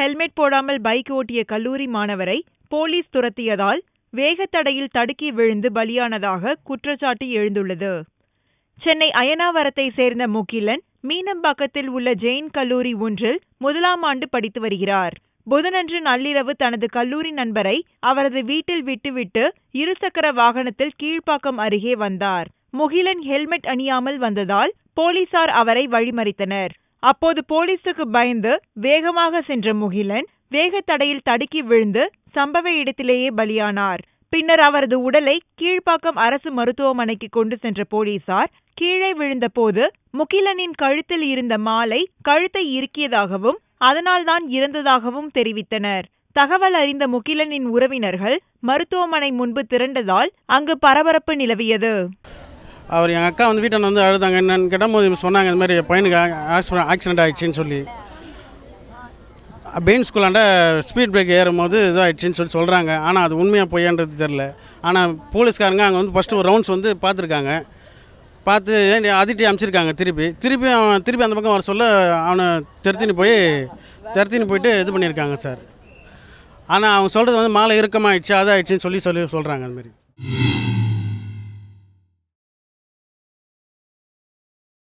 Helmet போடாமல் bike ஓட்டிய கல்லூரி மாணவரை போலீஸ் துரத்தியதால் வேகத்தடையில் தடுக்கி விழுந்து பலியானதாக குற்றச்சாட்டு எழுந்துள்ளது. சென்னை அயனாவரத்தை சேர்ந்த முகிலன் மீனம்பாக்கத்தில் உள்ள ஜெயின் கல்லூரி ஒன்றில் 1ஆம் ஆண்டு படித்து வருகிறார். புதனன்று நள்ளிரவு தனது கல்லூரி நண்பரை அவரது வீட்டில் விட்டுவிட்டு இருசக்கர வாகனத்தில் கீழ்ப்பாக்கம் அருகே வந்தார். முகிலன் ஹெல்மெட் அணியாமல் வந்ததால் போலீசார் அவரை வழிமறித்தனர். அப்போது போலீசுக்கு பயந்து வேகமாக சென்ற முகிலன் வேகத்தடையில் தடுக்கி விழுந்து சம்பவ இடத்திலேயே பலியானார். பின்னர் அவரது உடலை கீழ்ப்பாக்கம் அரசு மருத்துவமனைக்கு கொண்டு சென்ற போலீசார் கீழே விழுந்த போது முகிலனின் கழுத்தில் இருந்த மாலை கழுத்தை இறுக்கியதாகவும் அதனால்தான் இறந்ததாகவும் தெரிவித்தனர். தகவல் அறிந்த முகிலனின் உறவினர்கள் மருத்துவமனை முன்பு திரண்டதால் அங்கு பரபரப்பு நிலவியது. அவர் எங்கள் அக்கா வீட்டை அழுதாங்க. என்னன்னு கேட்டபோது சொன்னாங்க, இந்த மாதிரி பையனுக்கு ஆக்சிடென்ட் ஆகிடுச்சின்னு சொல்லி. பெயின் ஸ்கூலாண்ட ஸ்பீட் பிரேக் ஏறும்போது இதாகிடுச்சின்னு சொல்கிறாங்க. ஆனால் அது உண்மையாக பொய்யான்றது தெரில. ஆனால் போலீஸ்காரங்க அங்கே ஃபஸ்ட்டு ஒரு ரவுண்ட்ஸ் பார்த்துருக்காங்க. பார்த்து அதிட்டி அமைச்சிருக்காங்க. திருப்பி அந்த பக்கம் வர சொல்ல அவனை துரத்தின்னு போயிட்டு இது பண்ணியிருக்காங்க சார். ஆனால் அவங்க சொல்கிறது மாலை இறுக்கமாகிடுச்சு, அதாகிடுச்சின்னு சொல்கிறாங்க. அதுமாரி